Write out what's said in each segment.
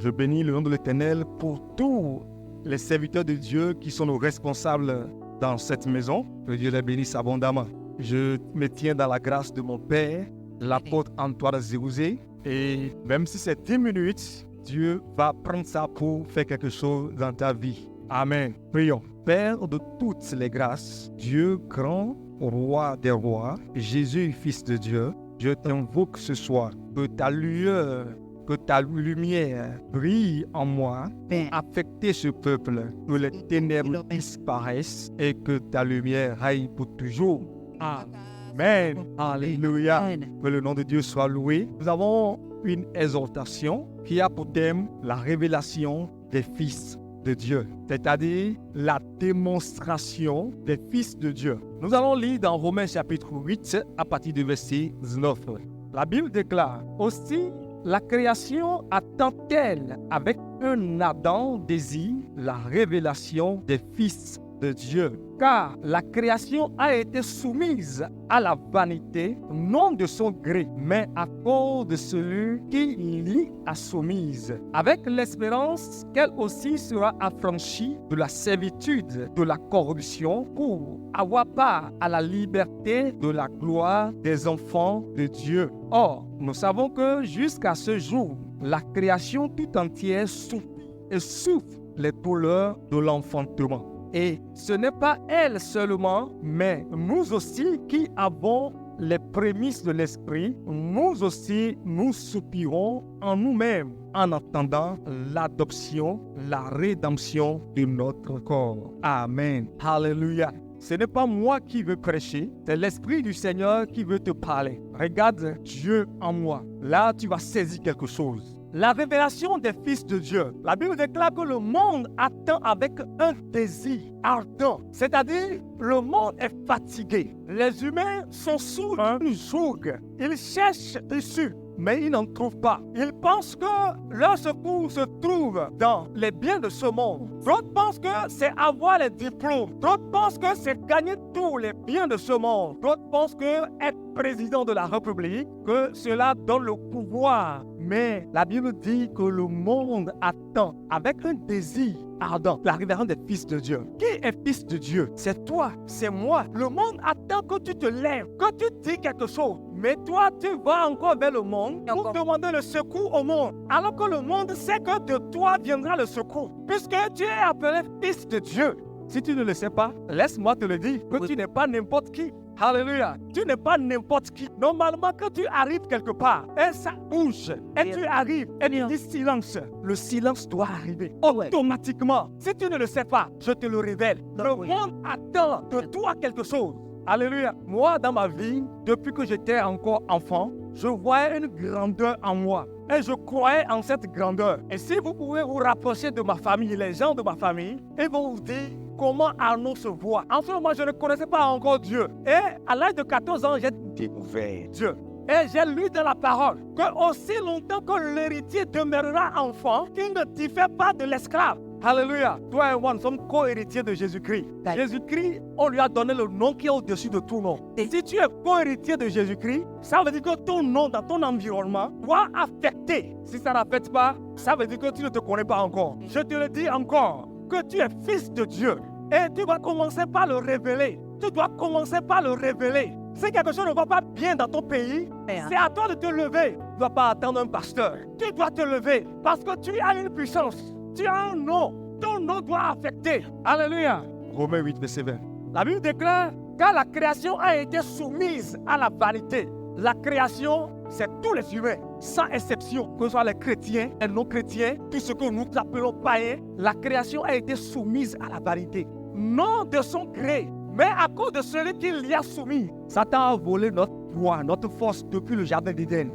Je bénis le nom de l'Éternel pour tous les serviteurs de Dieu qui sont nos responsables dans cette maison. Que Dieu les bénisse abondamment. Je me tiens dans la grâce de mon Père, l'apôtre Antoine Zérouzé. Et même si c'est 10 minutes, Dieu va prendre ça pour faire quelque chose dans ta vie. Amen. Prions. Père de toutes les grâces, Dieu grand, roi des rois, Jésus, Fils de Dieu, je t'invoque ce soir que ta lueur, que ta lumière brille en moi, affecte ce peuple, que les ténèbres disparaissent et que ta lumière règne pour toujours. Amen. Alléluia. Que le nom de Dieu soit loué. Nous avons une exhortation qui a pour thème la révélation des fils de Dieu, c'est-à-dire la démonstration des fils de Dieu. Nous allons lire dans Romains chapitre 8 à partir du verset 19. La Bible déclare aussi: la création attend-elle avec un ardent désir la révélation des fils de Dieu. Car la création a été soumise à la vanité, non de son gré, mais à cause de celui qui l'y a soumise, avec l'espérance qu'elle aussi sera affranchie de la servitude de la corruption pour avoir part à la liberté de la gloire des enfants de Dieu. Or, nous savons que jusqu'à ce jour, la création tout entière souffre et souffre les douleurs de l'enfantement. Et ce n'est pas elle seulement, mais nous aussi qui avons les prémices de l'esprit, nous aussi nous soupirons en nous-mêmes en attendant l'adoption, la rédemption de notre corps. Amen. Alléluia. Ce n'est pas moi qui veux prêcher, c'est l'Esprit du Seigneur qui veut te parler. Regarde Dieu en moi. Là, tu vas saisir quelque chose. La révélation des fils de Dieu. La Bible déclare que le monde attend avec un désir ardent. C'est-à-dire, le monde est fatigué. Les humains sont sous un joug. Ils cherchent dessus, mais ils n'en trouvent pas. Ils pensent que leur secours se trouve dans les biens de ce monde. D'autres pensent que c'est avoir les diplômes. D'autres pensent que c'est gagner tous les biens de ce monde. D'autres pensent que être président de la République, que cela donne le pouvoir. Mais la Bible dit que le monde attend avec un désir ardent la révélation des fils de Dieu. Qui est fils de Dieu? C'est toi, c'est moi. Le monde attend que tu te lèves, que tu dis quelque chose. Mais toi, tu vas encore vers le monde pour demander le secours au monde. Alors que le monde sait que de toi viendra le secours. Puisque tu es appelé fils de Dieu. Si tu ne le sais pas, laisse-moi te le dire, que tu n'es pas n'importe qui. Alléluia. Tu n'es pas n'importe qui. Normalement, quand tu arrives quelque part, et ça bouge, et tu arrives, et tu dis silence, le silence doit arriver automatiquement. Si tu ne le sais pas, je te le révèle. Le monde attend de toi quelque chose. Alléluia. Moi, dans ma vie, depuis que j'étais encore enfant, je voyais une grandeur en moi. Et je croyais en cette grandeur. Et si vous pouvez vous rapprocher de ma famille, les gens de ma famille, ils vont vous dire comment Arnaud se voit. En ce moment, je ne connaissais pas encore Dieu. Et à l'âge de 14 ans, j'ai découvert Dieu. Et j'ai lu dans la parole que aussi longtemps que l'héritier demeurera enfant, qu'il ne diffère pas de l'esclave. Alléluia. Toi et moi, nous sommes co-héritiers de Jésus-Christ. Jésus-Christ, on lui a donné le nom qui est au-dessus de tout nom. Et si tu es co-héritier de Jésus-Christ, ça veut dire que ton nom dans ton environnement doit affecter. Si ça n'affecte pas, ça veut dire que tu ne te connais pas encore. Je te le dis encore, que tu es fils de Dieu. Et tu vas commencer par le révéler. Tu dois commencer par le révéler. Si quelque chose ne va pas bien dans ton pays, c'est à toi de te lever. Tu ne dois pas attendre un pasteur. Tu dois te lever parce que tu as une puissance. Tu as un nom. Ton nom doit affecter. Alléluia. Romains 8, verset 20. La Bible déclare: car la création a été soumise à la vanité. La création, c'est tous les humains, sans exception, que ce soit les chrétiens et non-chrétiens, tout ce que nous appelons païens. La création a été soumise à la vanité. Non de son gré, mais à cause de celui qui l'y a soumis. Satan a volé notre poids, notre force depuis le jardin d'Éden.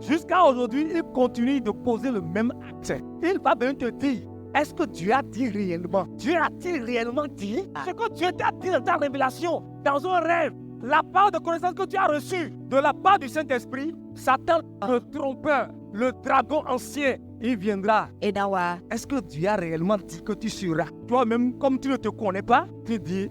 Jusqu'à aujourd'hui, il continue de poser le même acte. Il va venir te dire: est-ce que Dieu a dit réellement? Dieu a-t-il réellement dit ce que Dieu t'a dit dans ta révélation, dans un rêve? La part de connaissance que tu as reçue de la part du Saint-Esprit, Satan, le trompeur, le dragon ancien, il viendra. Est-ce que Dieu a réellement dit que tu seras? Toi-même, comme tu ne te connais pas, tu dis: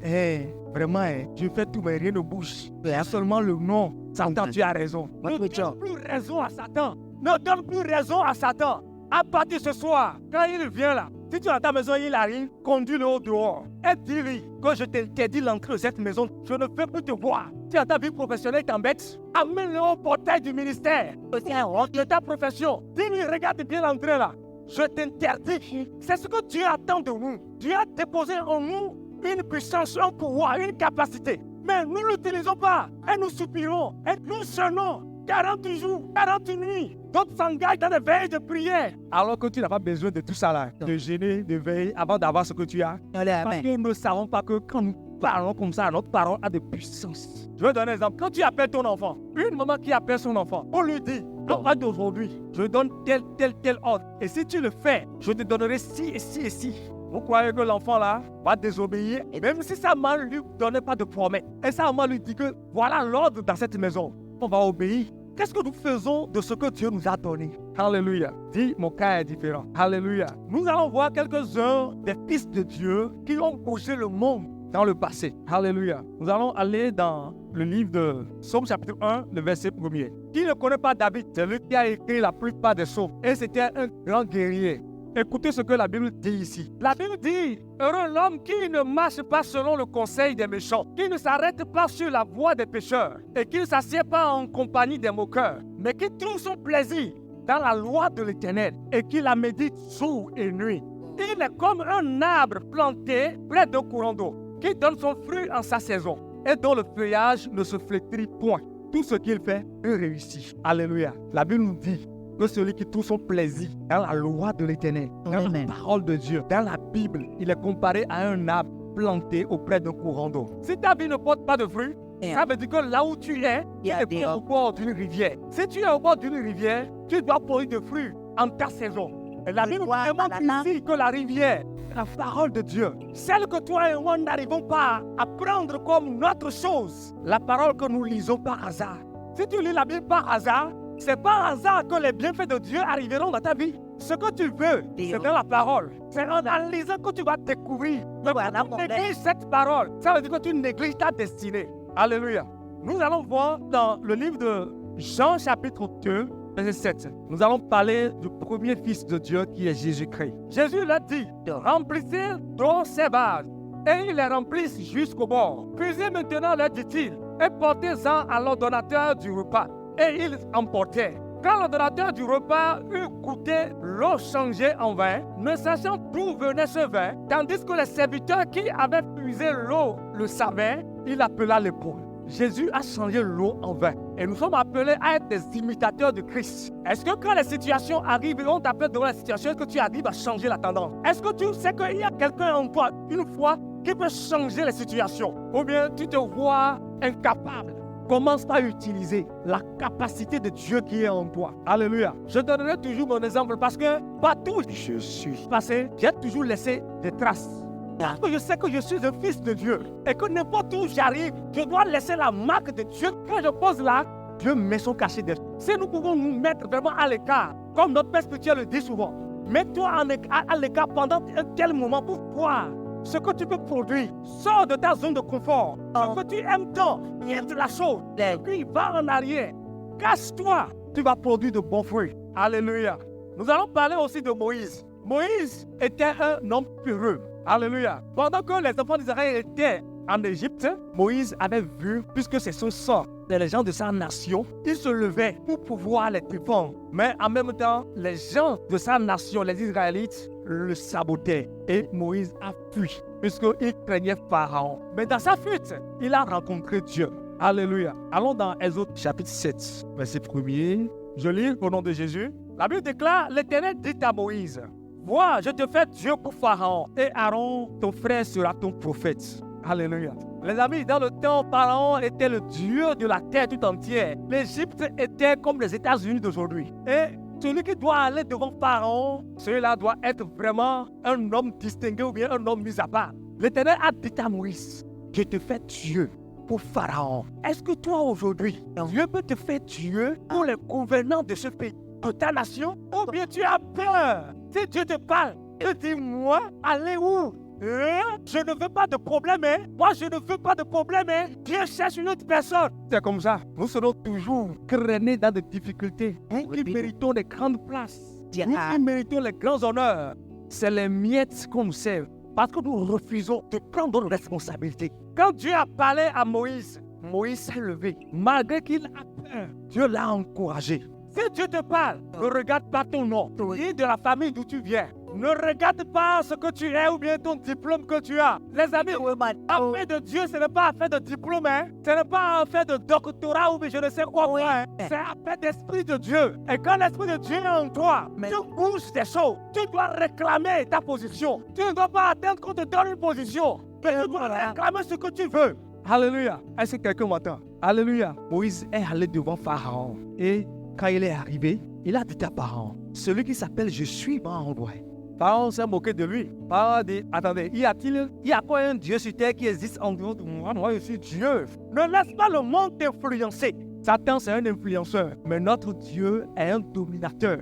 vraiment, je fais tout, mais rien ne bouge. C'est seulement le nom. Satan, tu as raison. Ne donne plus raison à Satan. Ne donne plus raison à Satan. À partir de ce soir, quand il vient là, si tu es à ta maison, il arrive, conduis-le au dehors. Et dis-lui que je t'interdis l'entrée de cette maison. Je ne veux plus te voir. Si à ta vie professionnelle t'embête, amène-le au portail du ministère. C'est un rôle de ta profession. Dis-lui, regarde bien l'entrée là. Je t'interdis. C'est ce que Dieu attend de nous. Dieu a déposé en nous une puissance, un pouvoir, une capacité. Mais nous ne l'utilisons pas. Et nous soupirons. Et nous sonnons 40 jours, 40 nuits. D'autres s'engagent dans des veilles de prière. Alors que tu n'as pas besoin de tout ça là. De gêner, de veiller avant d'avoir ce que tu as. Parce que nous ne savons pas que quand nous parlons comme ça, notre parole a de puissance. Je vais donner un exemple. Quand tu appelles ton enfant, une maman qui appelle son enfant, on lui dit, à partir d'aujourd'hui, je donne tel ordre. Et si tu le fais, je te donnerai ci et ci et ci. Vous croyez que l'enfant là va désobéir? Et même si sa maman ne lui donnait pas de promesse, et sa maman lui dit que voilà l'ordre dans cette maison, on va obéir. Qu'est-ce que nous faisons de ce que Dieu nous a donné? Alléluia. Dis, mon cas est différent. Alléluia. Nous allons voir quelques-uns des fils de Dieu qui ont bougé le monde dans le passé. Alléluia. Nous allons aller dans le livre de Psaume chapitre 1, le verset 1er. Qui ne connaît pas David? C'est lui qui a écrit la plupart des psaumes. Et c'était un grand guerrier. Écoutez ce que la Bible dit ici. La Bible dit, heureux l'homme qui ne marche pas selon le conseil des méchants, qui ne s'arrête pas sur la voie des pécheurs, et qui ne s'assied pas en compagnie des moqueurs, mais qui trouve son plaisir dans la loi de l'Éternel, et qui la médite jour et nuit. Il est comme un arbre planté près d'un courant d'eau, qui donne son fruit en sa saison, et dont le feuillage ne se flétrit point. Tout ce qu'il fait, il réussit. Alléluia. La Bible nous dit que celui qui trouve son plaisir dans la loi de l'Éternel, dans la parole de Dieu, dans la Bible, il est comparé à un arbre planté auprès d'un courant d'eau. Si ta vie ne porte pas de fruits, ça veut dire que là où tu es, tu es au bord d'une rivière. Si tu es au bord d'une rivière, tu dois produire des fruits en ta saison. Et la Bible démontre ici que la rivière, la parole de Dieu, celle que toi et moi n'arrivons pas à prendre comme notre chose, la parole que nous lisons par hasard. Si tu lis la Bible par hasard, c'est par hasard que les bienfaits de Dieu arriveront dans ta vie. Ce que tu veux, c'est dans la parole. C'est en lisant que tu vas découvrir. Mais quand tu négliges cette parole, ça veut dire que tu négliges ta destinée. Alléluia. Nous allons voir dans le livre de Jean chapitre 2, verset 7. Nous allons parler du premier fils de Dieu qui est Jésus-Christ. Jésus l'a dit, remplissez d'eau ces vases. Et ils les remplissent jusqu'au bord. Puisez maintenant, leur dit-il, et portez-en à l'ordonnateur du repas. Et ils emportaient. Quand l'ordonnateur du repas eut goûté l'eau changée en vin, ne sachant d'où venait ce vin, tandis que les serviteurs qui avaient puisé l'eau le savaient, il appela les pauvres. Jésus a changé l'eau en vin. Et nous sommes appelés à être des imitateurs de Christ. Est-ce que quand les situations arrivent et on t'appelle devant la situation, est-ce que tu arrives à changer la tendance? Est-ce que tu sais qu'il y a quelqu'un en toi, une fois, qui peut changer les situations? Ou bien tu te vois incapable? Commence par utiliser la capacité de Dieu qui est en toi. Alléluia. Je donnerai toujours mon exemple parce que partout où je suis passé, j'ai toujours laissé des traces. Parce que je sais que je suis un fils de Dieu et que n'importe où j'arrive, je dois laisser la marque de Dieu. Quand je pose là, Dieu met son cachet dessus. Si nous pouvons nous mettre vraiment à l'écart, comme notre Père spirituel le dit souvent, mets-toi à l'écart pendant un tel moment pour voir ce que tu peux produire. Sors de ta zone de confort. Ce que tu aimes tant, de la chose. Puis va en arrière. Casse-toi. Tu vas produire de bons fruits. Alléluia. Nous allons parler aussi de Moïse. Moïse était un homme peureux. Alléluia. Pendant que les enfants d'Israël étaient en Égypte, Moïse avait vu, puisque c'est son sang, les gens de sa nation, il se levait pour pouvoir les défendre. Mais en même temps, les gens de sa nation, les Israélites, le sabotaient. Et Moïse a fui, puisqu'il craignait Pharaon. Mais dans sa fuite, il a rencontré Dieu. Alléluia. Allons dans Exode chapitre 7, verset 1er. Je lis au nom de Jésus. La Bible déclare, l'Éternel dit à Moïse, vois, je te fais Dieu pour Pharaon, et Aaron, ton frère, sera ton prophète. Alléluia. Les amis, dans le temps, Pharaon était le Dieu de la terre tout entière. L'Égypte était comme les États-Unis d'aujourd'hui. Et celui qui doit aller devant Pharaon, celui-là doit être vraiment un homme distingué ou bien un homme mis à part. L'Éternel a dit à Moïse, je te fais Dieu pour Pharaon. Est-ce que toi aujourd'hui, Dieu peut te faire Dieu pour les gouvernants de ce pays, de ta nation? Ou bien tu as peur? Si Dieu te parle, il dit, moi, allez où? Je ne veux pas de problème, hein? Moi, je ne veux pas de problème, hein? Dieu cherche une autre personne. C'est comme ça. Nous serons toujours traînés dans des difficultés. Nous qui méritons des grandes places. Nous qui méritons les grands honneurs, c'est les miettes qu'on nous sert. Parce que nous refusons de prendre nos responsabilités. Quand Dieu a parlé à Moïse, Moïse s'est levé. Malgré qu'il a peur, Dieu l'a encouragé. Si Dieu te parle, ne regarde pas ton nom, ni de la famille d'où tu viens. Ne regarde pas ce que tu es ou bien ton diplôme que tu as. Les amis, affaire de Dieu, ce n'est pas affaire de diplôme. Ce n'est pas affaire de doctorat ou bien je ne sais quoi. C'est affaire d'esprit de Dieu. Et quand l'esprit de Dieu est en toi, tu bouges des choses. Tu dois réclamer ta position. Tu ne dois pas attendre qu'on te donne une position. Mais tu dois réclamer ce que tu veux. Alléluia. Est-ce que quelqu'un m'entend? Alléluia. Moïse est allé devant Pharaon. Et quand il est arrivé, il a dit à Pharaon, celui qui s'appelle Je suis m'a envoyé. Pharaon s'est moqué de lui. Pharaon a dit, attendez, il y a quoi un Dieu sur terre qui existe en dehors de moi? Moi, je suis Dieu. Ne laisse pas le monde t'influencer. Satan, c'est un influenceur. Mais notre Dieu est un dominateur.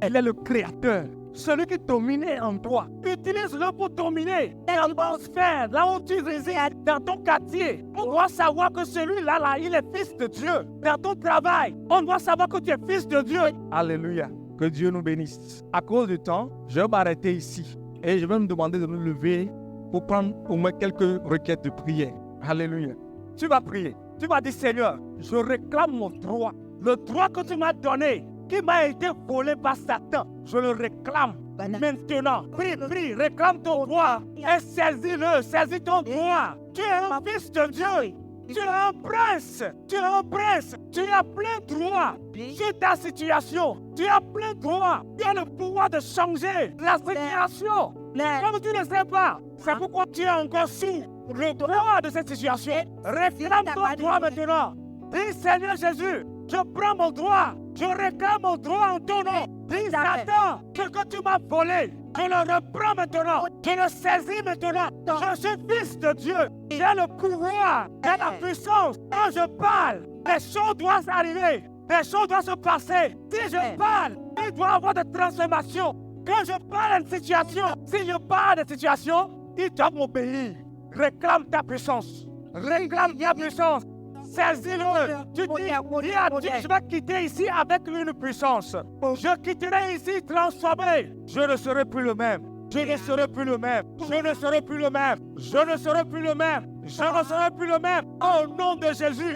Il est le créateur. Celui qui domine en toi. Utilise-le pour dominer. Dans l'atmosphère, là où tu résides, dans ton quartier, on doit savoir que celui-là, il est fils de Dieu. Dans ton travail, on doit savoir que tu es fils de Dieu. Alléluia. Que Dieu nous bénisse. À cause du temps, je vais m'arrêter ici. Et je vais me demander de me lever pour prendre au moins quelques requêtes de prière. Alléluia. Tu vas prier. Tu vas dire, Seigneur, je réclame mon droit. Le droit que tu m'as donné, qui m'a été volé par Satan, je le réclame maintenant. Prie, réclame ton droit et saisis-le, saisis ton droit. Tu es un fils de Dieu. Tu es un prince, tu as plein droit sur ta situation, tu as plein droit, tu as le pouvoir de changer la situation. Comme tu ne sais pas, c'est pourquoi tu es encore sous le droit de cette situation. Réclame ton droit maintenant. Dis Seigneur Jésus, je prends mon droit, je réclame mon droit en ton nom. Dis Satan, ce que tu m'as volé, je le reprends maintenant, je le saisis maintenant. Je suis fils de Dieu, j'ai le pouvoir, j'ai la puissance. Quand je parle, les choses doivent arriver, les choses doivent se passer. Si je parle, il doit y avoir de transformation. Quand je parle d'une situation, si je parle de situation, ils doivent m'obéir. Réclame ta puissance, réclame ta puissance. Saisis-le. Tu dis à Dieu, je vais quitter ici avec une puissance. Je quitterai ici transformé. Je ne serai plus le même. Je ne serai plus le même. Je ne serai plus le même. Je ne serai plus le même. Je ne serai plus le même. Au nom de Jésus,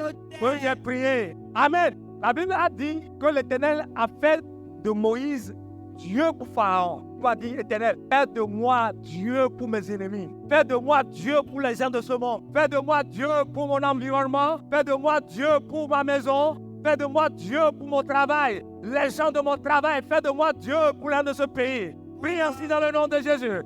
j'ai prié. Amen. La Bible a dit que l'Éternel a fait de Moïse Dieu pour Pharaon. Tu vas dire, Éternel, fais de moi Dieu pour mes ennemis. Fais de moi Dieu pour les gens de ce monde. Fais de moi Dieu pour mon environnement. Fais de moi Dieu pour ma maison. Fais de moi Dieu pour mon travail. Les gens de mon travail, fais de moi Dieu pour l'un de ce pays. Prie ainsi dans le nom de Jésus.